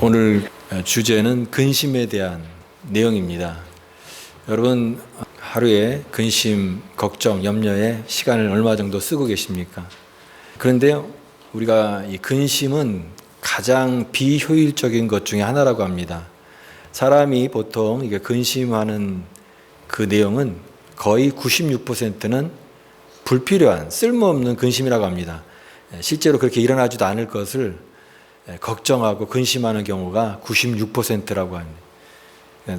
오늘 주제는 근심에 대한 내용입니다. 여러분, 하루에 근심, 걱정, 염려에 시간을 얼마 정도 쓰고 계십니까? 그런데요, 우리가 이 근심은 가장 비효율적인 것 중에 하나라고 합니다. 사람이 보통 이게 근심하는 그 내용은 거의 96%는 불필요한, 쓸모없는 근심이라고 합니다. 실제로 그렇게 일어나지도 않을 것을 걱정하고 근심하는 경우가 96%라고 합니다.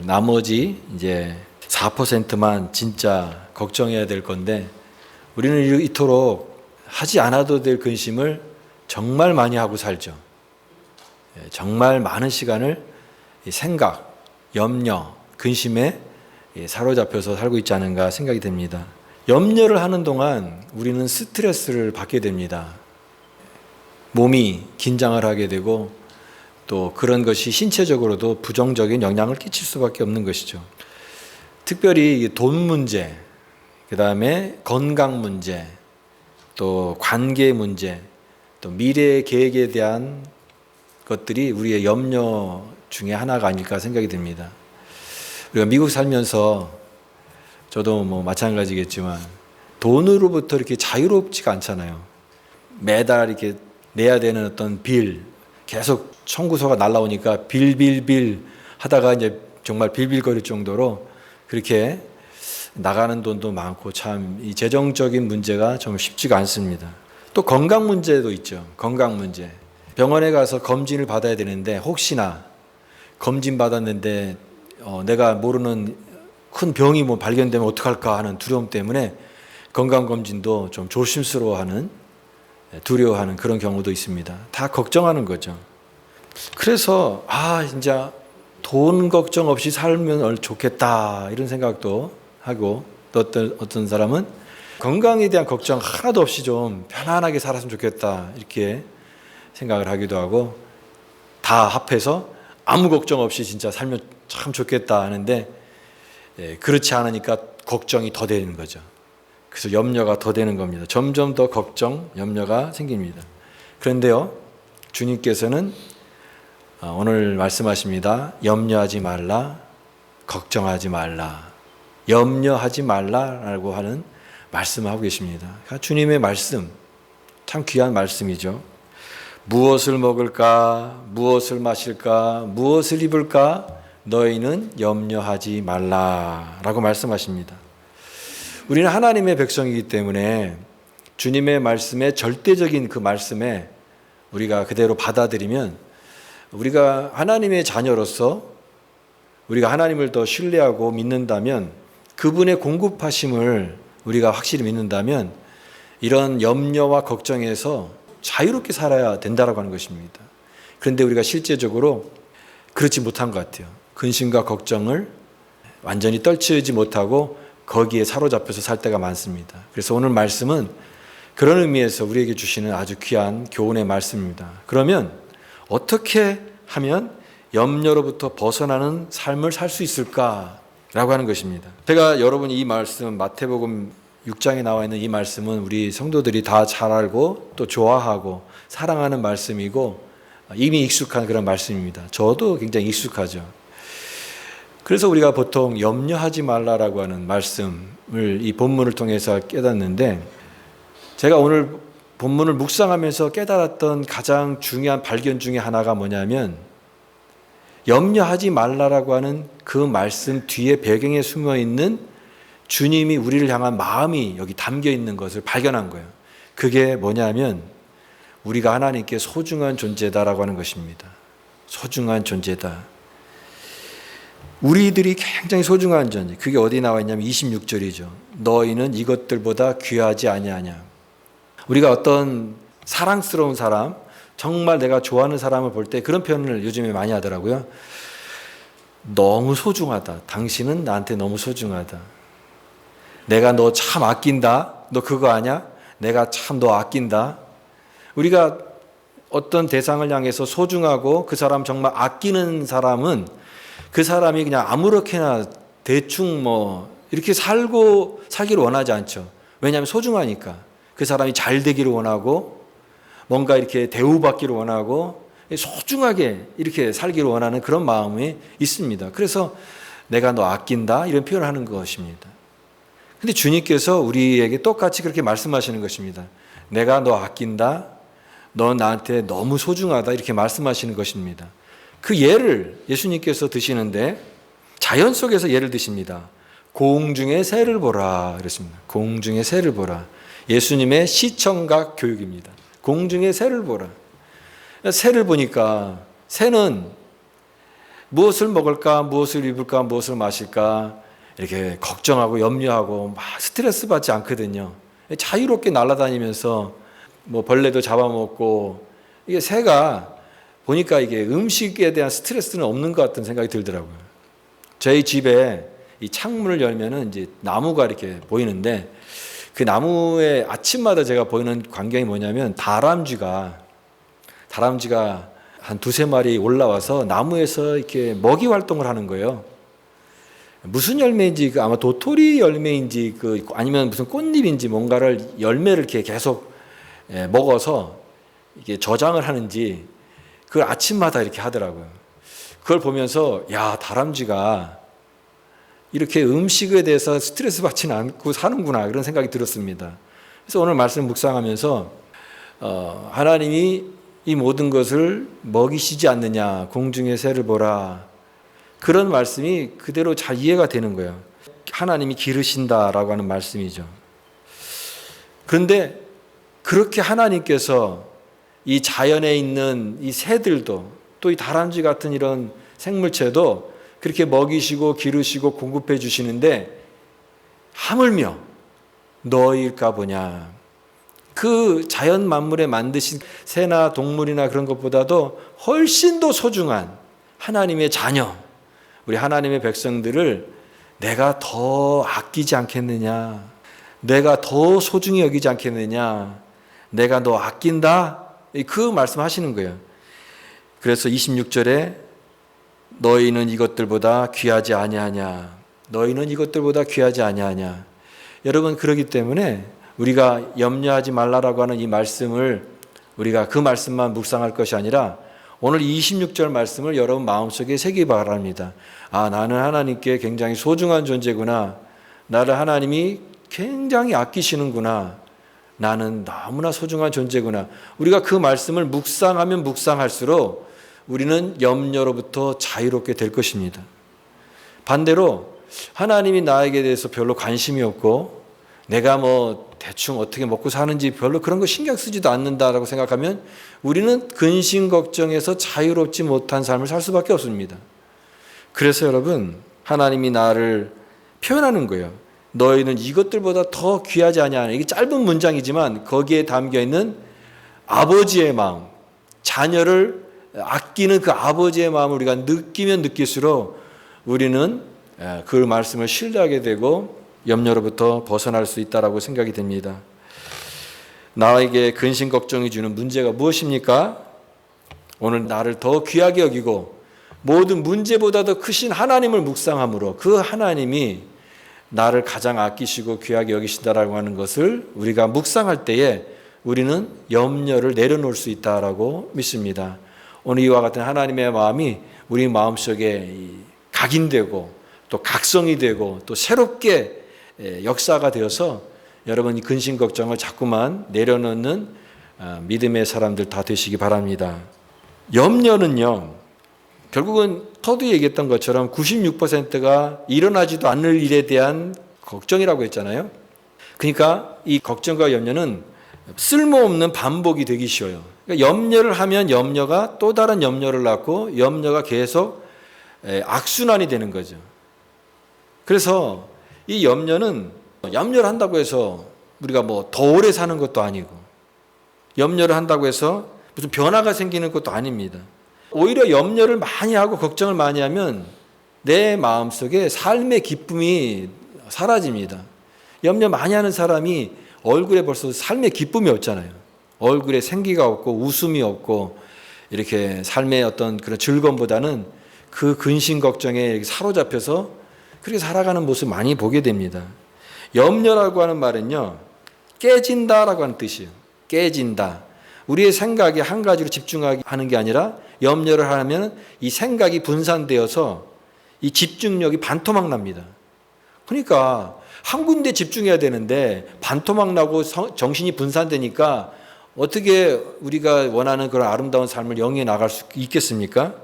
나머지 이제 4%만 진짜 걱정해야 될 건데, 우리는 이토록 하지 않아도 될 근심을 정말 많이 하고 살죠. 정말 많은 시간을 생각, 염려, 근심에 사로잡혀서 살고 있지 않은가 생각이 됩니다. 염려를 하는 동안 우리는 스트레스를 받게 됩니다. 몸이 긴장을 하게 되고 또 그런 것이 신체적으로도 부정적인 영향을 끼칠 수밖에 없는 것이죠. 특별히 돈 문제, 그 다음에 건강 문제, 또 관계 문제, 또 미래 계획에 대한 것들이 우리의 염려 중에 하나가 아닐까 생각이 듭니다. 우리가 미국 살면서 저도 마찬가지겠지만 돈으로부터 이렇게 자유롭지가 않잖아요. 매달 이렇게 내야 되는 어떤 빌, 계속 청구서가 날라오니까 빌 하다가 이제 정말 빌빌거릴 정도로 그렇게 나가는 돈도 많고, 참 이 재정적인 문제가 좀 쉽지가 않습니다. 또 건강 문제도 있죠. 건강 문제. 병원에 가서 검진을 받아야 되는데 혹시나 검진 받았는데 내가 모르는 큰 병이 발견되면 어떡할까 하는 두려움 때문에 건강검진도 좀 조심스러워하는, 두려워하는 그런 경우도 있습니다. 다 걱정하는 거죠. 그래서 진짜 돈 걱정 없이 살면 좋겠다 이런 생각도 하고, 또 어떤 사람은 건강에 대한 걱정 하나도 없이 좀 편안하게 살았으면 좋겠다 이렇게 생각을 하기도 하고, 다 합해서 아무 걱정 없이 진짜 살면 참 좋겠다 하는데 그렇지 않으니까 걱정이 더 되는 거죠. 그래서 염려가 더 되는 겁니다. 점점 더 걱정, 염려가 생깁니다. 그런데요, 주님께서는 오늘 말씀하십니다. 염려하지 말라, 걱정하지 말라, 염려하지 말라라고 하는 말씀을 하고 계십니다. 주님의 말씀, 참 귀한 말씀이죠. 무엇을 먹을까, 무엇을 마실까, 무엇을 입을까, 너희는 염려하지 말라라고 말씀하십니다. 우리는 하나님의 백성이기 때문에 주님의 말씀에, 절대적인 그 말씀에 우리가 그대로 받아들이면, 우리가 하나님의 자녀로서 우리가 하나님을 더 신뢰하고 믿는다면, 그분의 공급하심을 우리가 확실히 믿는다면 이런 염려와 걱정에서 자유롭게 살아야 된다라고 하는 것입니다. 그런데 우리가 실제적으로 그렇지 못한 것 같아요. 근심과 걱정을 완전히 떨치지 못하고 거기에 사로잡혀서 살 때가 많습니다. 그래서 오늘 말씀은 그런 의미에서 우리에게 주시는 아주 귀한 교훈의 말씀입니다. 그러면 어떻게 하면 염려로부터 벗어나는 삶을 살 수 있을까라고 하는 것입니다. 제가 여러분이 이 말씀, 마태복음 6장에 나와 있는 이 말씀은 우리 성도들이 다 잘 알고 또 좋아하고 사랑하는 말씀이고 이미 익숙한 그런 말씀입니다. 저도 굉장히 익숙하죠. 그래서 우리가 보통 염려하지 말라라고 하는 말씀을 이 본문을 통해서 깨닫는데, 제가 오늘 본문을 묵상하면서 깨달았던 가장 중요한 발견 중에 하나가 뭐냐면, 염려하지 말라라고 하는 그 말씀 뒤에 배경에 숨어 있는 주님이 우리를 향한 마음이 여기 담겨 있는 것을 발견한 거예요. 그게 뭐냐면 우리가 하나님께 소중한 존재다라고 하는 것입니다. 소중한 존재다. 우리들이 굉장히 소중한 존재. 그게 어디 나와 있냐면 26절이죠. 너희는 이것들보다 귀하지 아니하냐. 우리가 어떤 사랑스러운 사람, 정말 내가 좋아하는 사람을 볼 때 그런 표현을 요즘에 많이 하더라고요. 너무 소중하다. 당신은 나한테 너무 소중하다. 내가 너 참 아낀다. 너 그거 아냐? 내가 참 너 아낀다. 우리가 어떤 대상을 향해서 소중하고 그 사람 정말 아끼는 사람은 그 사람이 그냥 아무렇게나 대충 이렇게 살기를 원하지 않죠. 왜냐하면 소중하니까. 그 사람이 잘 되기를 원하고, 뭔가 이렇게 대우받기를 원하고, 소중하게 이렇게 살기를 원하는 그런 마음이 있습니다. 그래서 내가 너 아낀다 이런 표현을 하는 것입니다. 근데 주님께서 우리에게 똑같이 그렇게 말씀하시는 것입니다. 내가 너 아낀다, 너 나한테 너무 소중하다 이렇게 말씀하시는 것입니다. 그 예를 예수님께서 드시는데 자연 속에서 예를 드십니다. 공중의 새를 보라 그랬습니다. 공중의 새를 보라. 예수님의 시청각 교육입니다. 공중의 새를 보라. 새를 보니까 새는 무엇을 먹을까, 무엇을 입을까, 무엇을 마실까 이렇게 걱정하고 염려하고 막 스트레스 받지 않거든요. 자유롭게 날아다니면서 뭐 벌레도 잡아먹고 이게 새가 보니까 이게 음식에 대한 스트레스는 없는 것 같은 생각이 들더라고요. 저희 집에 이 창문을 열면은 이제 나무가 이렇게 보이는데 그 나무에 아침마다 제가 보이는 광경이 뭐냐면 다람쥐가 한 두세 마리 올라와서 나무에서 이렇게 먹이 활동을 하는 거예요. 무슨 열매인지 아마 도토리 열매인지 아니면 무슨 꽃잎인지 뭔가를 열매를 이렇게 계속 먹어서 이게 저장을 하는지 그걸 아침마다 이렇게 하더라고요. 그걸 보면서 야, 다람쥐가 이렇게 음식에 대해서 스트레스 받지는 않고 사는구나 그런 생각이 들었습니다. 그래서 오늘 말씀 묵상하면서 하나님이 이 모든 것을 먹이시지 않느냐, 공중의 새를 보라, 그런 말씀이 그대로 잘 이해가 되는 거예요. 하나님이 기르신다라고 하는 말씀이죠. 그런데 그렇게 하나님께서 이 자연에 있는 이 새들도 또 이 다람쥐 같은 이런 생물체도 그렇게 먹이시고 기르시고 공급해 주시는데 하물며 너일까 보냐. 그 자연 만물에 만드신 새나 동물이나 그런 것보다도 훨씬 더 소중한 하나님의 자녀, 우리 하나님의 백성들을 내가 더 아끼지 않겠느냐, 내가 더 소중히 여기지 않겠느냐, 내가 너 아낀다, 그 말씀하시는 거예요. 그래서 26절에 너희는 이것들보다 귀하지 아니하냐, 너희는 이것들보다 귀하지 아니하냐. 여러분, 그러기 때문에 우리가 염려하지 말라라고 하는 이 말씀을 우리가 그 말씀만 묵상할 것이 아니라 오늘 26절 말씀을 여러분 마음속에 새기기 바랍니다. 아, 나는 하나님께 굉장히 소중한 존재구나. 나를 하나님이 굉장히 아끼시는구나. 나는 너무나 소중한 존재구나. 우리가 그 말씀을 묵상하면 묵상할수록 우리는 염려로부터 자유롭게 될 것입니다. 반대로 하나님이 나에게 대해서 별로 관심이 없고 내가 뭐 대충 어떻게 먹고 사는지 별로 그런 거 신경 쓰지도 않는다라고 생각하면 우리는 근심 걱정에서 자유롭지 못한 삶을 살 수밖에 없습니다. 그래서 여러분, 하나님이 나를 표현하는 거예요. 너희는 이것들보다 더 귀하지 아니하냐. 이게 짧은 문장이지만 거기에 담겨 있는 아버지의 마음, 자녀를 아끼는 그 아버지의 마음을 우리가 느끼면 느낄수록 우리는 그 말씀을 신뢰하게 되고 염려로부터 벗어날 수 있다라고 생각이 됩니다. 나에게 근심 걱정이 주는 문제가 무엇입니까? 오늘 나를 더 귀하게 여기고 모든 문제보다 더 크신 하나님을 묵상함으로 그 하나님이 나를 가장 아끼시고 귀하게 여기신다라고 하는 것을 우리가 묵상할 때에 우리는 염려를 내려놓을 수 있다라고 믿습니다. 오늘 이와 같은 하나님의 마음이 우리 마음속에 각인되고 또 각성이 되고 또 새롭게 역사가 되어서 여러분 이 근심 걱정을 자꾸만 내려놓는 믿음의 사람들 다 되시기 바랍니다. 염려는요, 결국은 서두 얘기했던 것처럼 96%가 일어나지도 않을 일에 대한 걱정이라고 했잖아요. 그러니까 이 걱정과 염려는 쓸모없는 반복이 되기 쉬워요. 그러니까 염려를 하면 염려가 또 다른 염려를 낳고 염려가 계속 악순환이 되는 거죠. 그래서 이 염려를 한다고 해서 우리가 뭐 더 오래 사는 것도 아니고 염려를 한다고 해서 무슨 변화가 생기는 것도 아닙니다. 오히려 염려를 많이 하고 걱정을 많이 하면 내 마음속에 삶의 기쁨이 사라집니다. 염려 많이 하는 사람이 얼굴에 벌써 삶의 기쁨이 없잖아요. 얼굴에 생기가 없고 웃음이 없고 이렇게 삶의 어떤 그런 즐거움보다는 그 근심 걱정에 사로잡혀서 그렇게 살아가는 모습 많이 보게 됩니다. 염려라고 하는 말은요, 깨진다라고 하는 뜻이에요. 깨진다. 우리의 생각이 한 가지로 집중하는 게 아니라 염려를 하면 이 생각이 분산되어서 이 집중력이 반토막 납니다. 그러니까 한 군데 집중해야 되는데 반토막 나고 정신이 분산되니까 어떻게 우리가 원하는 그런 아름다운 삶을 영위해 나갈 수 있겠습니까?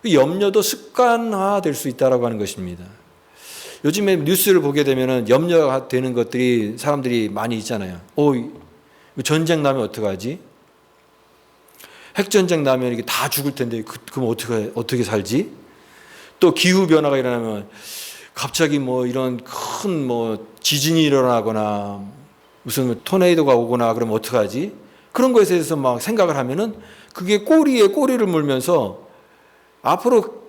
염려도 습관화될 수 있다라고 하는 것입니다. 요즘에 뉴스를 보게 되면은 염려가 되는 것들이 사람들이 많이 있잖아요. 전쟁 나면 어떡하지? 핵전쟁 나면 이게 다 죽을 텐데 그럼 어떻게 살지? 또 기후 변화가 일어나면 갑자기 이런 큰 지진이 일어나거나 무슨 토네이도가 오거나 그러면 어떡하지? 그런 것에 대해서 막 생각을 하면은 그게 꼬리에 꼬리를 물면서 앞으로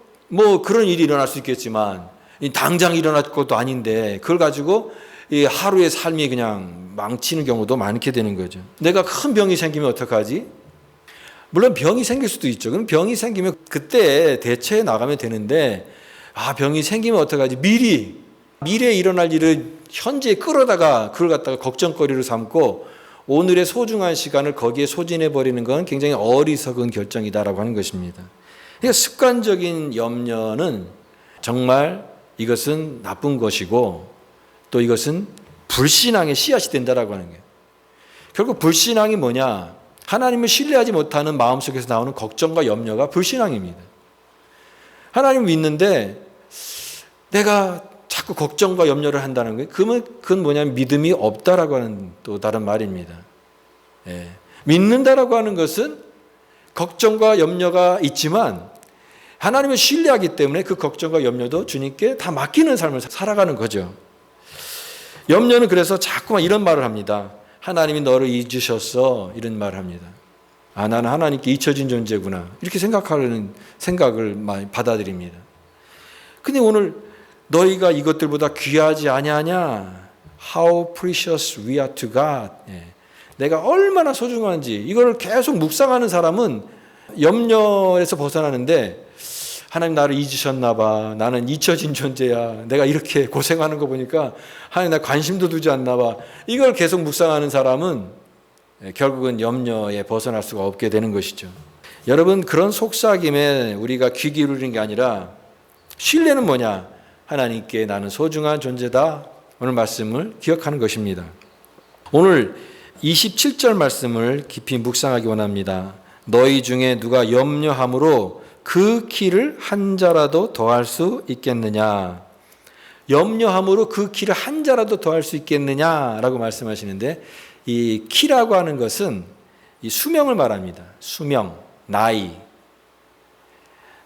그런 일이 일어날 수 있겠지만 당장 일어날 것도 아닌데 그걸 가지고 이 하루의 삶이 그냥 망치는 경우도 많게 되는 거죠. 내가 큰 병이 생기면 어떡하지? 물론 병이 생길 수도 있죠. 그럼 병이 생기면 그때 대처해 나가면 되는데 병이 생기면 어떡하지? 미래에 일어날 일을 현재에 끌어다가 그걸 갖다가 걱정거리로 삼고 오늘의 소중한 시간을 거기에 소진해 버리는 건 굉장히 어리석은 결정이다라고 하는 것입니다. 그러니까 습관적인 염려는 정말 이것은 나쁜 것이고 또 이것은 불신앙의 씨앗이 된다라고 하는 거예요. 결국 불신앙이 뭐냐? 하나님을 신뢰하지 못하는 마음속에서 나오는 걱정과 염려가 불신앙입니다. 하나님을 믿는데 내가 자꾸 걱정과 염려를 한다는 거예요. 그건 뭐냐면 믿음이 없다라고 하는 또 다른 말입니다. 믿는다라고 하는 것은 걱정과 염려가 있지만 하나님을 신뢰하기 때문에 그 걱정과 염려도 주님께 다 맡기는 삶을 살아가는 거죠. 염려는 그래서 자꾸만 이런 말을 합니다. 하나님이 너를 잊으셨어. 이런 말을 합니다. 나는 하나님께 잊혀진 존재구나. 이렇게 생각하는 생각을 많이 받아들입니다. 근데 오늘 너희가 이것들보다 귀하지 아니하냐? How precious we are to God. 내가 얼마나 소중한지 이걸 계속 묵상하는 사람은 염려에서 벗어나는데 하나님 나를 잊으셨나 봐. 나는 잊혀진 존재야. 내가 이렇게 고생하는 거 보니까 하나님 나 관심도 두지 않나 봐. 이걸 계속 묵상하는 사람은 결국은 염려에 벗어날 수가 없게 되는 것이죠. 여러분 그런 속삭임에 우리가 귀 기울이는 게 아니라 신뢰는 뭐냐? 하나님께 나는 소중한 존재다. 오늘 말씀을 기억하는 것입니다. 오늘 27절 말씀을 깊이 묵상하기 원합니다. 너희 중에 누가 염려함으로 그 키를 한 자라도 더할 수 있겠느냐? 염려함으로 그 키를 한 자라도 더할 수 있겠느냐라고 말씀하시는데 이 키라고 하는 것은 이 수명을 말합니다. 수명, 나이.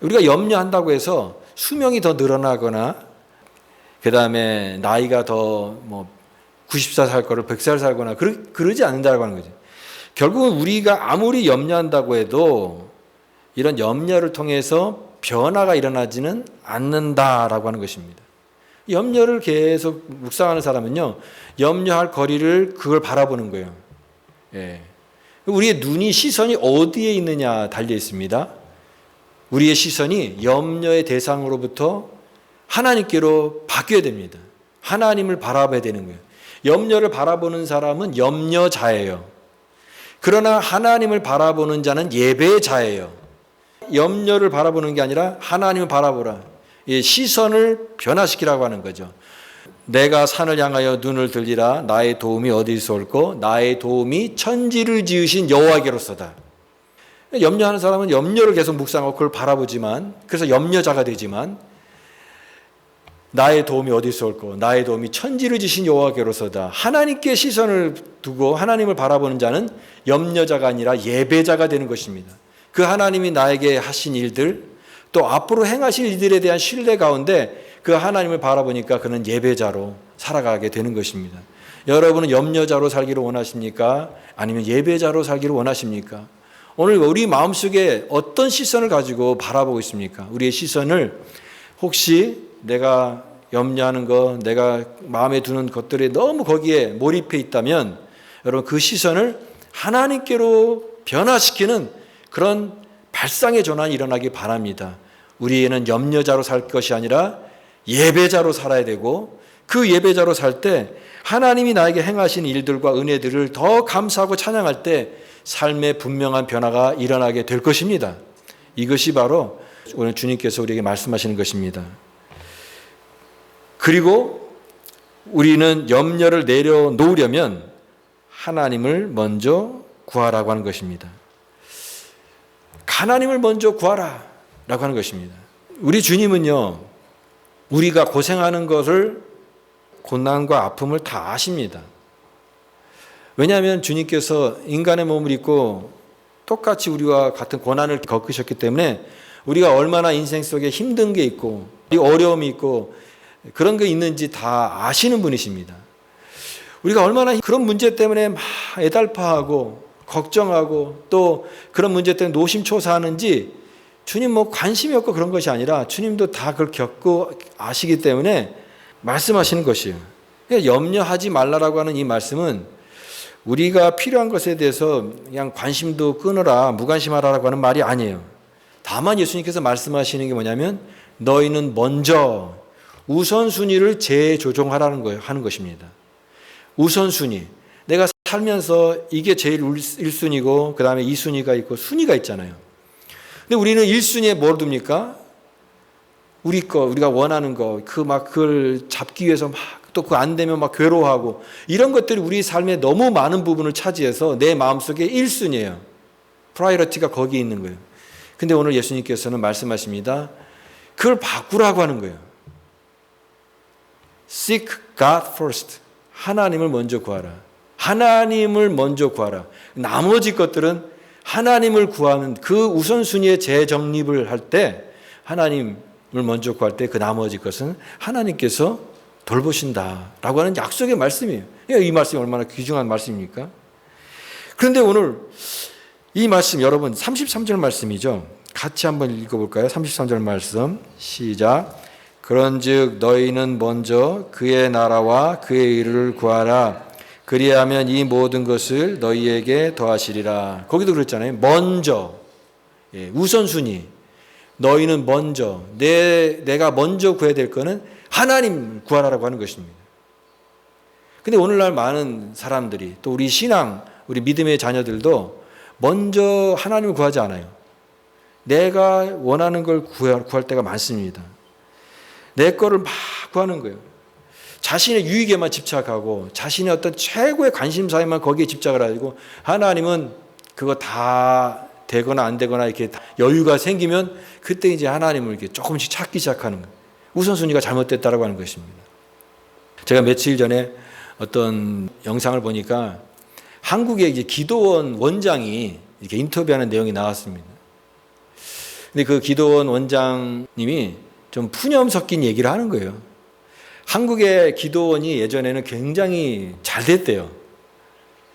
우리가 염려한다고 해서 수명이 더 늘어나거나 그 다음에 나이가 더 90살 살 거를 100살 살거나 그러지 않는다고 하는 거죠. 결국은 우리가 아무리 염려한다고 해도 이런 염려를 통해서 변화가 일어나지는 않는다라고 하는 것입니다. 염려를 계속 묵상하는 사람은요, 염려할 거리를 그걸 바라보는 거예요. 우리의 눈이 시선이 어디에 있느냐 달려 있습니다. 우리의 시선이 염려의 대상으로부터 하나님께로 바뀌어야 됩니다. 하나님을 바라봐야 되는 거예요. 염려를 바라보는 사람은 염려자예요. 그러나 하나님을 바라보는 자는 예배자예요. 염려를 바라보는 게 아니라 하나님을 바라보라. 시선을 변화시키라고 하는 거죠. 내가 산을 향하여 눈을 들리라. 나의 도움이 어디서 올꼬? 나의 도움이 천지를 지으신 여호와께로서다. 염려하는 사람은 염려를 계속 묵상하고 그걸 바라보지만, 그래서 염려자가 되지만, 나의 도움이 어디서 올꼬? 나의 도움이 천지를 지신 여호와께로서다. 하나님께 시선을 두고 하나님을 바라보는 자는 염려자가 아니라 예배자가 되는 것입니다. 그 하나님이 나에게 하신 일들, 또 앞으로 행하실 일들에 대한 신뢰 가운데 그 하나님을 바라보니까 그는 예배자로 살아가게 되는 것입니다. 여러분은 염려자로 살기를 원하십니까? 아니면 예배자로 살기를 원하십니까? 오늘 우리 마음속에 어떤 시선을 가지고 바라보고 있습니까? 우리의 시선을 혹시 내가 염려하는 것, 내가 마음에 두는 것들에 너무 거기에 몰입해 있다면 여러분 그 시선을 하나님께로 변화시키는 그런 발상의 전환이 일어나기 바랍니다. 우리는 염려자로 살 것이 아니라 예배자로 살아야 되고 그 예배자로 살 때 하나님이 나에게 행하신 일들과 은혜들을 더 감사하고 찬양할 때 삶의 분명한 변화가 일어나게 될 것입니다. 이것이 바로 오늘 주님께서 우리에게 말씀하시는 것입니다. 그리고 우리는 염려를 내려놓으려면 하나님을 먼저 구하라고 하는 것입니다. 하나님을 먼저 구하라 라고 하는 것입니다. 우리 주님은요, 우리가 고생하는 것을, 고난과 아픔을 다 아십니다. 왜냐하면 주님께서 인간의 몸을 입고 똑같이 우리와 같은 고난을 겪으셨기 때문에 우리가 얼마나 인생 속에 힘든 게 있고 어려움이 있고 그런 게 있는지 다 아시는 분이십니다. 우리가 얼마나 그런 문제 때문에 막 애달파하고 걱정하고 또 그런 문제 때문에 노심초사하는지 주님 뭐 관심이 없고 그런 것이 아니라 주님도 다 그걸 겪고 아시기 때문에 말씀하시는 것이에요. 염려하지 말라라고 하는 이 말씀은 우리가 필요한 것에 대해서 그냥 관심도 끊어라, 무관심하라고 하는 말이 아니에요. 다만 예수님께서 말씀하시는 게 뭐냐면 너희는 먼저 우선순위를 재조정하라는 거예요. 하는 것입니다. 우선순위. 내가 살면서 이게 제일 1순위고 그 다음에 2순위가 있고 순위가 있잖아요. 근데 우리는 1순위에 뭘 둡니까? 우리 거, 우리가 원하는 거, 그걸 잡기 위해서 막 또 그거 안 되면 막 괴로워하고 이런 것들이 우리 삶의 너무 많은 부분을 차지해서 내 마음속에 1순위예요. 프라이어티가 거기에 있는 거예요. 근데 오늘 예수님께서는 말씀하십니다. 그걸 바꾸라고 하는 거예요. Seek God first. 하나님을 먼저 구하라. 하나님을 먼저 구하라. 나머지 것들은 하나님을 구하는 그 우선순위의 재정립을 할 때 하나님을 먼저 구할 때 그 나머지 것은 하나님께서 돌보신다라고 하는 약속의 말씀이에요. 이 말씀이 얼마나 귀중한 말씀입니까? 그런데 오늘 이 말씀 여러분 33절 말씀이죠. 같이 한번 읽어볼까요? 33절 말씀 시작. 그런즉 너희는 먼저 그의 나라와 그의 의를 구하라. 그리하면 이 모든 것을 너희에게 더하시리라. 거기도 그랬잖아요. 먼저 우선순위. 너희는 먼저 내가 먼저 구해야 될 거는 하나님 구하라고 하는 것입니다. 근데 오늘날 많은 사람들이 또 우리 신앙, 우리 믿음의 자녀들도 먼저 하나님을 구하지 않아요. 내가 원하는 걸 구할 때가 많습니다. 내 거를 막 구하는 거예요. 자신의 유익에만 집착하고 자신의 어떤 최고의 관심사에만 거기에 집착을 하고 하나님은 그거 다 되거나 안 되거나 이렇게 여유가 생기면 그때 이제 하나님을 이렇게 조금씩 찾기 시작하는 거예요. 우선순위가 잘못됐다라고 하는 것입니다. 제가 며칠 전에 어떤 영상을 보니까 한국의 이제 기도원 원장이 이렇게 인터뷰하는 내용이 나왔습니다. 근데 그 기도원 원장님이 좀 푸념 섞인 얘기를 하는 거예요. 한국의 기도원이 예전에는 굉장히 잘 됐대요.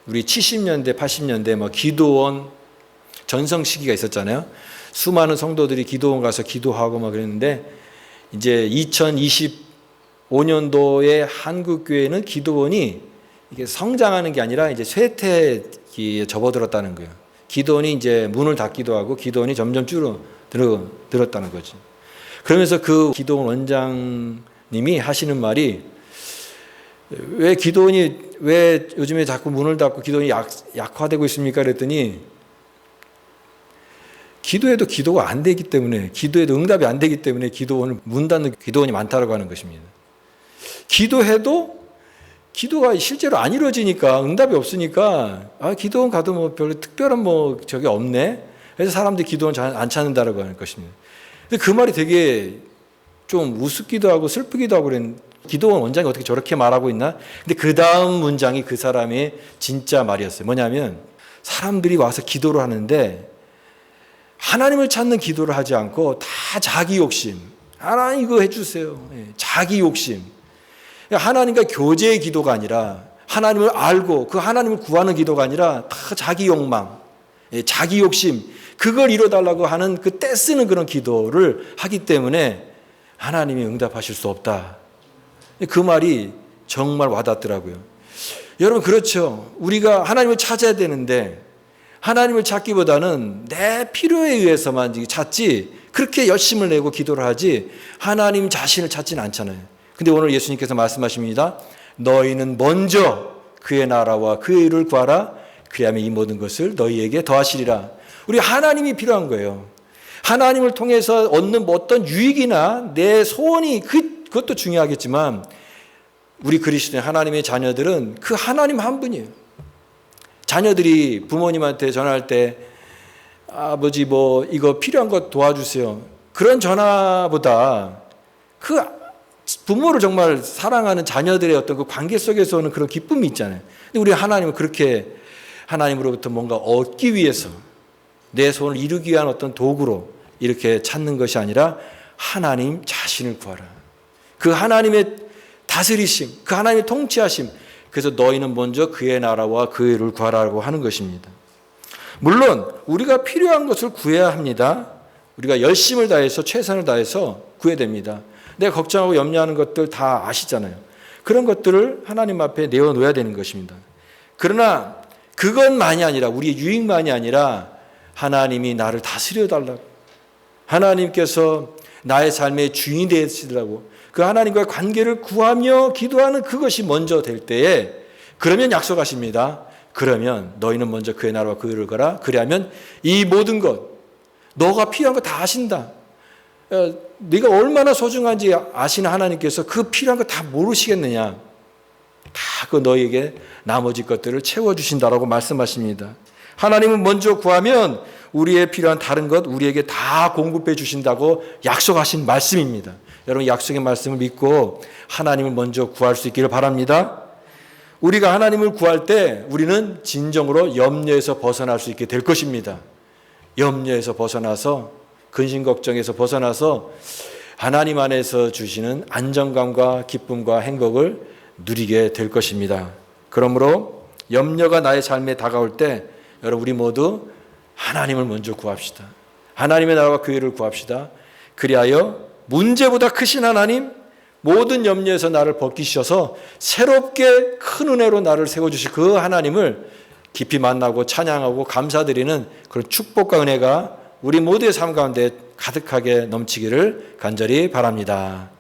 우리 70년대, 80년대 뭐 기도원 전성 시기가 있었잖아요. 수많은 성도들이 기도원 가서 기도하고 막 그랬는데 이제 2025년도에 한국 교회는 기도원이 이게 성장하는 게 아니라 이제 쇠퇴기에 접어들었다는 거예요. 기도원이 이제 문을 닫기도 하고 기도원이 점점 줄어들었다는 거죠. 그러면서 그 기도원 원장님이 하시는 말이 왜 기도원이 왜 요즘에 자꾸 문을 닫고 기도원이 약화되고 있습니까? 그랬더니 기도해도 기도가 안 되기 때문에 기도해도 응답이 안 되기 때문에 기도원을 문 닫는 기도원이 많다고 하는 것입니다. 기도해도 기도가 실제로 안 이루어지니까 응답이 없으니까 기도원 가도 뭐 별로 특별한 뭐 저게 없네. 그래서 사람들이 기도원 안 찾는다라고 하는 것입니다. 근데 그 말이 되게 좀 우습기도 하고 슬프기도 하고 그랬는데 기도원 원장이 어떻게 저렇게 말하고 있나? 근데 그 다음 문장이 그 사람의 진짜 말이었어요. 뭐냐면 사람들이 와서 기도를 하는데 하나님을 찾는 기도를 하지 않고 다 자기 욕심. 하나님 이거 해주세요. 자기 욕심. 하나님과 교제의 기도가 아니라 하나님을 알고 그 하나님을 구하는 기도가 아니라 다 자기 욕망, 자기 욕심. 그걸 이뤄달라고 하는 그 떼쓰는 그런 기도를 하기 때문에 하나님이 응답하실 수 없다. 그 말이 정말 와닿더라고요. 여러분 그렇죠. 우리가 하나님을 찾아야 되는데 하나님을 찾기보다는 내 필요에 의해서만 찾지 그렇게 열심을 내고 기도를 하지 하나님 자신을 찾지는 않잖아요. 근데 오늘 예수님께서 말씀하십니다. 너희는 먼저 그의 나라와 그의 의를 구하라. 그리하면 이 모든 것을 너희에게 더하시리라. 우리 하나님이 필요한 거예요. 하나님을 통해서 얻는 어떤 유익이나 내 소원이 그것도 중요하겠지만 우리 그리스도인 하나님의 자녀들은 그 하나님 한 분이에요. 자녀들이 부모님한테 전화할 때 아버지 이거 필요한 거 도와주세요. 그런 전화보다 그 부모를 정말 사랑하는 자녀들의 어떤 그 관계 속에서 오는 그런 기쁨이 있잖아요. 근데 우리 하나님은 그렇게 하나님으로부터 뭔가 얻기 위해서 내 소원을 이루기 위한 어떤 도구로 이렇게 찾는 것이 아니라 하나님 자신을 구하라. 그 하나님의 다스리심, 그 하나님의 통치하심. 그래서 너희는 먼저 그의 나라와 그의 의를 구하라고 하는 것입니다. 물론 우리가 필요한 것을 구해야 합니다. 우리가 열심을 다해서 최선을 다해서 구해야 됩니다. 내가 걱정하고 염려하는 것들 다 아시잖아요. 그런 것들을 하나님 앞에 내어놓아야 되는 것입니다. 그러나 그것만이 아니라 우리의 유익만이 아니라 하나님이 나를 다스려 달라고, 하나님께서 나의 삶의 주인이 되시라고 그 하나님과의 관계를 구하며 기도하는 그것이 먼저 될 때에 그러면 약속하십니다. 그러면 너희는 먼저 그의 나라와 그의 의를 가라. 그리하면 이 모든 것 너가 필요한 거 다 아신다. 네가 얼마나 소중한지 아시는 하나님께서 그 필요한 거 다 모르시겠느냐. 다 그 너희에게 나머지 것들을 채워주신다라고 말씀하십니다. 하나님은 먼저 구하면 우리의 필요한 다른 것 우리에게 다 공급해 주신다고 약속하신 말씀입니다. 여러분 약속의 말씀을 믿고 하나님을 먼저 구할 수 있기를 바랍니다. 우리가 하나님을 구할 때 우리는 진정으로 염려에서 벗어날 수 있게 될 것입니다. 염려에서 벗어나서 근심 걱정에서 벗어나서 하나님 안에서 주시는 안정감과 기쁨과 행복을 누리게 될 것입니다. 그러므로 염려가 나의 삶에 다가올 때 여러분 우리 모두 하나님을 먼저 구합시다. 하나님의 나라와 그 의를 구합시다. 그리하여 문제보다 크신 하나님, 모든 염려에서 나를 벗기셔서 새롭게 큰 은혜로 나를 세워주실 그 하나님을 깊이 만나고 찬양하고 감사드리는 그런 축복과 은혜가 우리 모두의 삶 가운데 가득하게 넘치기를 간절히 바랍니다.